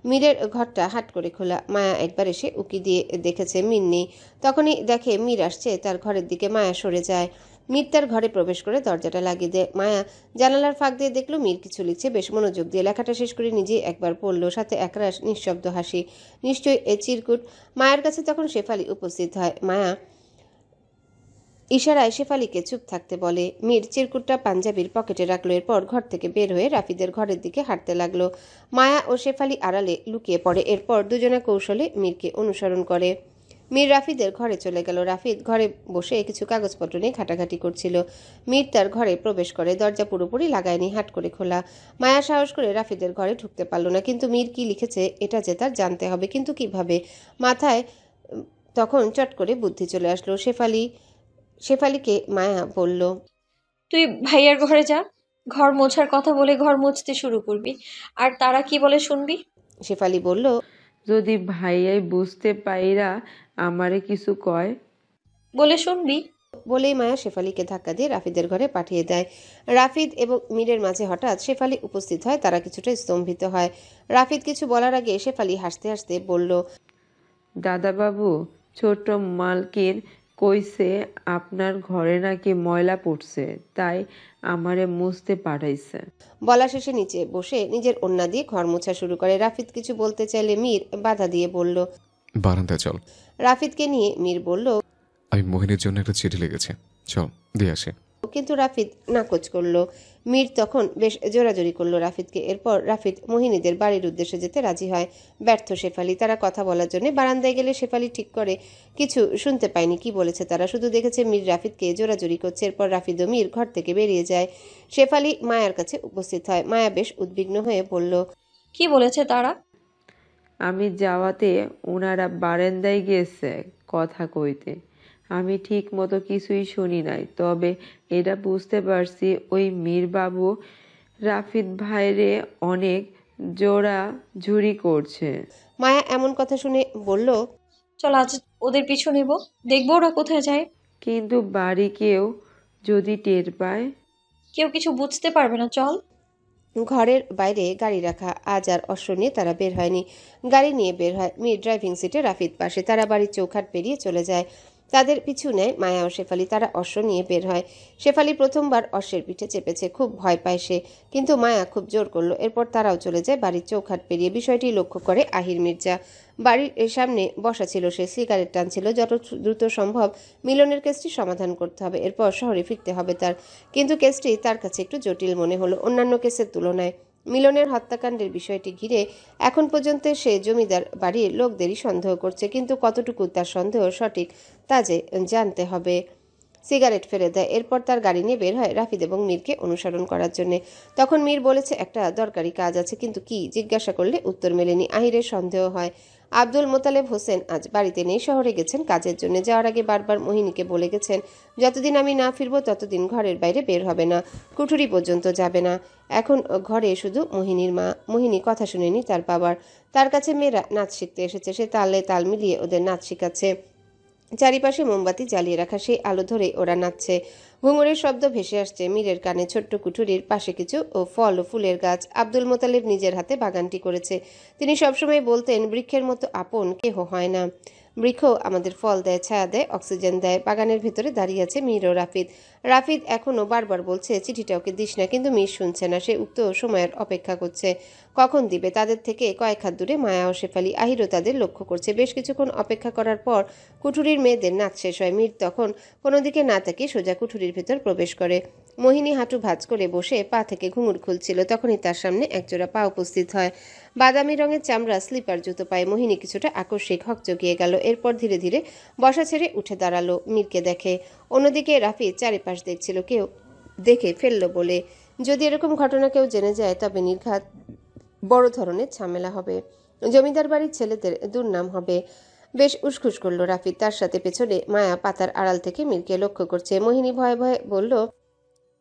Speaker 2: মীরের ঘরটা হাট করে খোলা। মায়া একবার এসে উকি দিয়ে দেখেছে মীর নেই। তখনই দেখে মীর আসছে, তার ঘরের দিকে মায়া সরে যায়। মীর তার ঘরে প্রবেশ করে দরজাটা লাগিয়ে দেয়। মায়া জানালার ফাঁক দিয়ে দেখলো মীর কিছু লিখছে, বেশ মনোযোগ দিয়ে। লেখাটা শেষ করে নিজে একবার পড়লো, সাথে একরাশ নিঃশব্দ হাসি। নিশ্চয়ই চিরকুট। মায়ের কাছে তখন শেফালি উপস্থিত হয়। মায়া ইশারায় শেফালিকে চুপ থাকতে বলে। মীর চিরকুটটা পাঞ্জাবির পকেটে রাখলো, এরপর ঘর থেকে বের হয়ে রাফিদের ঘরের দিকে হাঁটতে লাগলো। মায়া ও শেফালি আড়ালে লুকিয়ে পড়ে, এরপর দুজনে কৌশলে মীরকে অনুসরণ করে। মীর রাফিদের ঘরে চলে গেল। রাফিদ ঘরে বসে কিছু কাগজপত্র নিয়ে ঘাটাঘাটি করছিল। মীর তার ঘরে প্রবেশ করে, দরজা পুরোপুরি লাগায়নি, হাট করে খোলা। মায়া সাহস করে রাফিদের ঘরে ঢুকতে পারল না, কিন্তু মীর কি লিখেছে এটা যে তার জানতে হবে, কিন্তু কিভাবে? মাথায় তখন চট করে বুদ্ধি চলে আসলো। শেফালিকে মায়া বলল,
Speaker 3: তুই ভাইয়ার ঘরে যা, ঘর মোছার কথা বলে ঘর মুছতে শুরু করবি, আর তারা কি বলে শুনবি।
Speaker 2: শেফালি বলল,
Speaker 9: যদি ভাইয়াই বুঝতে পাইরা আমারে কিছু কয়
Speaker 3: বলে শুনবি।
Speaker 2: বলেই মায়া শেফালিকে ধাক্কা দিয়ে রাফিদের ঘরে পাঠিয়ে দেয়। রাফিদ এবং মীরের মাঝে হঠাৎ শেফালি উপস্থিত হয়। তারা কিছুটা স্তম্ভিত হয়। রাফিদ কিছু বলার আগে শেফালি হাসতে হাসতে বলল,
Speaker 9: দাদাবাবু, ছোট মালকিন কইছে আপনার ঘরে নাকি ময়লা পড়ছে, তাই আমারে মুছতে পাঠাইছে।
Speaker 2: বলা শেষে নিচে বসে নিজের ওড়না দিয়ে ঘর মোছা শুরু করে। রাফিদ কিছু বলতে চাইলে মীর বাধা দিয়ে বলল,
Speaker 4: বারান্দায় চল।
Speaker 2: রাফিদকে নিয়ে মীর বলল,
Speaker 4: আমি মোহিনীর জন্য একটা চিঠি লিখেছি, চল দিয়ে আসি।
Speaker 2: কিন্তু রাফিদ নাকচ করলো। মীর তখন বেশ জোরাজোরি করলো রাফিদকে। এরপর রাফিদ মোহিনীদের বাড়ির উদ্দেশ্যে যেতে রাজি হয়। ব্যর্থ শেফালি। তারা কথা বলার জন্য বারান্দায় গেলে শেফালি ঠিক করে কিছু শুনতে পায়নি কি বলেছে তারা, শুধু দেখেছে মীর রাফিদকে জোরাজোরি করছে। এরপর রাফিদ ও মীর ঘর থেকে বেরিয়ে যায়। শেফালি মায়ার কাছে উপস্থিত হয়। মায়া বেশ উদ্বিগ্ন হয়ে বলল,
Speaker 3: কি বলেছে তারা?
Speaker 9: আমি যাওয়াতে ওনারা বারান্দায় গেছে কথা কইতে। আমি ঠিক মতো কিছুই শুনি নাই, তবে এটা বুঝতে পারছি ওই মীরবাবু রাফিদ ভাইরে অনেক জোড়া ঝুরি করছে।
Speaker 2: মায়া এমন কথা শুনে বলল,
Speaker 3: চল আজ ওদের পিছু নেব, দেখবো ওরা কোথায় যায়।
Speaker 9: কিন্তু বাড়ি কেউ যদি টের পায়?
Speaker 3: কেউ কিছু বুঝতে পারবে না, চল।
Speaker 2: ঘরের বাইরে গাড়ি রাখা। আজ আর অশ্ব নিয়ে তারা বের হয়নি, গাড়ি নিয়ে বের হয়। মীর ড্রাইভিং সিটে, রাফিদ পাশে। তারা বাড়ির চৌখাট পেরিয়ে চলে যায়। তাদের পিছু নেয় মায়া ও শেফালি। তারা অশ্ব নিয়ে বের হয়। শেফালি প্রথমবার অশ্বের পিঠে চেপেছে, খুব ভয় পায় সে, কিন্তু মায়া খুব জোর করলো। এরপর তারাও চলে যায় বাড়ির চৌখাট পেরিয়ে। বিষয়টি লক্ষ্য করে আহির মির্জা। বাড়ির সামনে বসা ছিল সে, সিগারেট টানছিল। যত দ্রুত সম্ভব মিলনের কেসটি সমাধান করতে হবে, এরপর শহরে ফিরতে হবে তার। কিন্তু কেসটি তার কাছে একটু জটিল মনে হলো অন্যান্য কেসের তুলনায়। মিলনের হত্যাকাণ্ডের বিষয়টি ঘিরে এখন পর্যন্ত সে জমিদার বাড়ির লোকদেরই সন্দেহ করছে, কিন্তু কতটুকু তার সন্দেহ সঠিক তা যে জানতে হবে। সিগারেট ফেলে দেয়। এরপর তার গাড়ি নিয়ে বের হয় রাফিদ এবং মীরকে অনুসরণ করার জন্য। তখন মীর বলেছে একটা দরকারি কাজ আছে, কিন্তু কি জিজ্ঞাসা করলে উত্তর মেলেনি। আহিরের সন্দেহ হয় আব্দুল মোতালেব হোসেন আজ বাড়িতে নেই, শহরে গেছেন কাজের জন্য। যাওয়ার আগে বারবার মোহিনীকে বলে গেছেন, যতদিন আমি না ফিরবো ততদিন ঘরের বাইরে বের হবে না, কুঠুরি পর্যন্ত যাবে না। এখন ঘরে শুধু মোহিনীর মা। মোহিনী কথা শুনেনি তার বাবার। তার কাছে মেয়েরা নাচ শিখতে এসেছে, সে তালে তাল মিলিয়ে ওদের নাচ শিখাচ্ছে। চারিপাশে মোমবাতি জ্বালিয়ে রাখা, সেই আলো ধরে ওরা নাচছে। ঘুঙুরের শব্দ ভেসে আসছে মীরের কানে। ছোট্ট কুঠুরির পাশে কিছু ফল ও ফুলের গাছ। আব্দুল মোতালেব নিজের হাতে বাগানটি করেছে। তিনি সবসময় বলতেন, বৃক্ষের মতো আপন কেহ হয় না। বৃক্ষ আমাদের ফল দেয়, ছায়া দেয়, অক্সিজেন দেয়। বাগানের ভেতরে দাঁড়িয়ে আছে মীর ও রাফিদ। রাফিদ এখনও বারবার বলছে চিঠিটা ওকে দিস না, কিন্তু মীর শুনছে না। সে উক্ত সময়ের অপেক্ষা করছে, কখন দিবে। তাদের থেকে কয়েক হাত দূরে মায়া ও শেফালি। আহিরও তাদের লক্ষ্য করছে। বেশ কিছুক্ষণ অপেক্ষা করার পর কুঠুরির মেয়েদের নাচ শেষ হয়। মীর তখন কোনো দিকে না তাকিয়ে সোজা কুঠুরির ভেতর প্রবেশ করে। মোহিনী হাঁটু ভাঁজ করে বসে পা থেকে ঘুঙুর খুলছিল। তখনই তার সামনে একজোড়া পা উপস্থিত হয়। বাদামি রঙের চামড়া স্লিপার জুতো পায়ে মোহিনী কিছুটা আকস্মিক হকচকিয়ে গেল। এরপর ধীরে ধীরে বসা ছেড়ে উঠে দাঁড়ালো। মীরকে দেখে। অন্যদিকে রাফিদ চারিপাশ দেখছিল, কেউ দেখে ফেললো বলে। যদি এরকম ঘটনা কেউ জেনে যায় তবে নির্ঘাত বড় ধরনের ঝামেলা হবে, জমিদার বাড়ির ছেলেদের দুর্নাম হবে। বেশ উসখুস করলো রাফিদ। তার সাথে পেছনে মায়া পাতার আড়াল থেকে মীরকে লক্ষ্য করছে। মোহিনী ভয়ে ভয়ে বলল,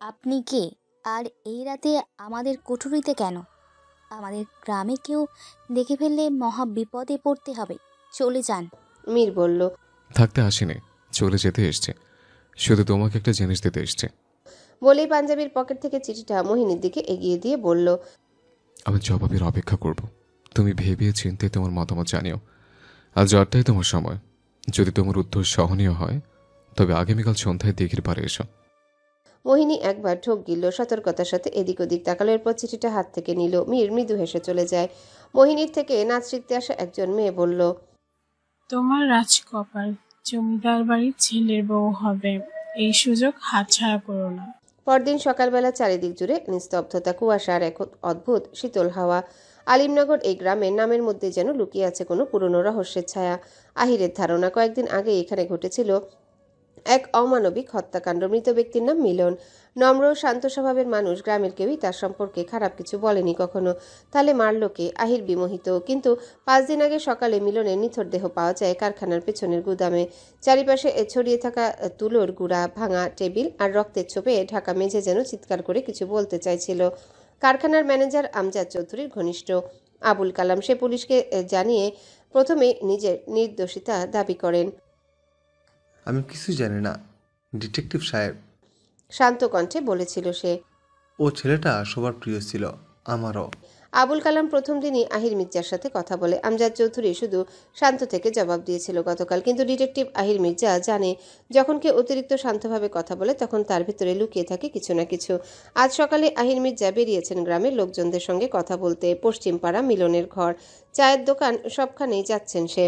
Speaker 15: আপনি কে, আর এই রাতে আমাদের কুঠুরিতে কেন? আমাদের গ্রামে কেউ দেখে ফেললে মহা বিপদে পড়তে হবে, চলে যান।
Speaker 2: মীর বলল,
Speaker 4: থাকতে আসিনি, চলে যেতে এসছে, শুধু তোমাকে একটা জিনিস দিতে এসছে।
Speaker 2: বলেই পাঞ্জাবির পকেট থেকে চিঠিটা মোহিনীর দিকে এগিয়ে দিয়ে বলল,
Speaker 4: আমি জবাবের অপেক্ষা করব। তুমি ভেবে চিন্তে তোমার মতামত জানিও। আজ রাতটাই তোমার সময়। যদি তোমার উত্তর সহনীয় হয় তবে আগামীকাল সন্ধ্যায় দিঘির পাড়ে এসো।
Speaker 2: মোহিনী একবার ঢোক গিলল, সতর্কতার সাথে এদিক ওদিক তাকালো। এরপর চিঠিটা হাত থেকে নিল। মীর মৃদু হেসে চলে যায়। মোহিনীর থেকে নাচ শিখতে আসা একজন মেয়ে বলল,
Speaker 16: তোমার রাজকপাল, জমিদার বাড়ির ছেলের বউ হবে, এই সুযোগ হাতছাড়া করো না।
Speaker 2: পরদিন সকালবেলা চারিদিক জুড়ে নিস্তব্ধতা, কুয়াশা আর এক অদ্ভুত শীতল হাওয়া। আলিমনগর এই গ্রামের নামের মধ্যে যেন লুকিয়ে আছে কোনো পুরনো রহস্যের ছায়া। আহিরের ধারণা কয়েকদিন আগে এখানে ঘটেছিল এক অমানবিক হত্যাকাণ্ড। মৃত ব্যক্তির নাম মিলন। নম্র শান্ত স্বভাবের মানুষ, গ্রামের কেউই তার সম্পর্কে খারাপ কিছু বলেনি কখনো। তাহলে মারল কে? আহির বিমোহিত। কিন্তু 5 দিন আগে সকালে মিলনের নিথর দেহ পাওয়া যায় কারখানার পেছনের গুদামে। চারিপাশে ছড়িয়ে থাকা তুলোর গুঁড়া, ভাঙা টেবিল আর রক্তের ছোপে ঢাকা মেঝে যেন চিৎকার করে কিছু বলতে চাইছিল। কারখানার ম্যানেজার আমজাদ চৌধুরীর ঘনিষ্ঠ আবুল কালাম, সে পুলিশকে জানিয়ে প্রথমে নিজের নির্দোষিতা দাবি করেন।
Speaker 13: আমি কিছু জানি না ডিটেকটিভ সাহেব,
Speaker 2: শান্ত কণ্ঠে বলেছিল সে।
Speaker 13: ও ছেলেটা সবার প্রিয় ছিল, আমারও।
Speaker 2: আবুল কালাম প্রথম দিনই আহির মির্জার সাথে কথা বলে। আমজাদ চৌধুরী শুধু শান্ত থেকে জবাব দিয়েছিল গতকাল। কিন্তু ডিটেকটিভ আহির মির্জা জানে, যখন কেউ অতিরিক্ত শান্তভাবে কথা বলে তখন তার ভিতরে লুকিয়ে থাকে কিছু না কিছু। আজ সকালে আহির মির্জা বেরিয়েছেন গ্রামের লোকজনদের সঙ্গে কথা বলতে। পশ্চিমপাড়া, মিলনের ঘর, চায়ের দোকান সবখানেই যাচ্ছেন সে।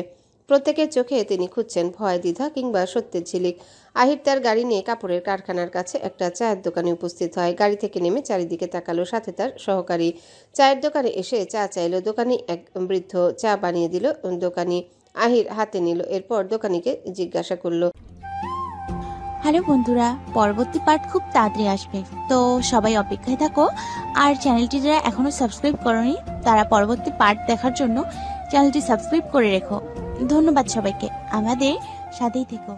Speaker 2: প্রত্যেকের চোখে তিনি খুঁজছেন ভয়, দ্বিধা কিংবা সত্যের ঝিলিক। আহির তার গাড়ি নিয়ে কাপড়ের কারখানার কাছে একটা চায়ের দোকানে উপস্থিত হয়। গাড়ি থেকে নেমে চারিদিকে তাকালো, সাথে তার সহকারী। চায়ের দোকানে এসে চা চাইলো। দোকানি এক বৃদ্ধ চা বানিয়ে দিল। দোকানি আহির হাতে নিল। এরপর দোকানিকে জিজ্ঞাসা করলো,
Speaker 17: হ্যালো বন্ধুরা, পরবর্তী পার্ট খুব তাড়াতাড়ি আসবে, তো সবাই অপেক্ষায় থাকো। আর চ্যানেলটি যারা এখনো সাবস্ক্রাইব করোনি তারা পরবর্তী পার্ট দেখার জন্য চ্যানেলটি সাবস্ক্রাইব করে রেখো। ধন্যবাদ সবাইকে, আমাদের সাথেই থেকো।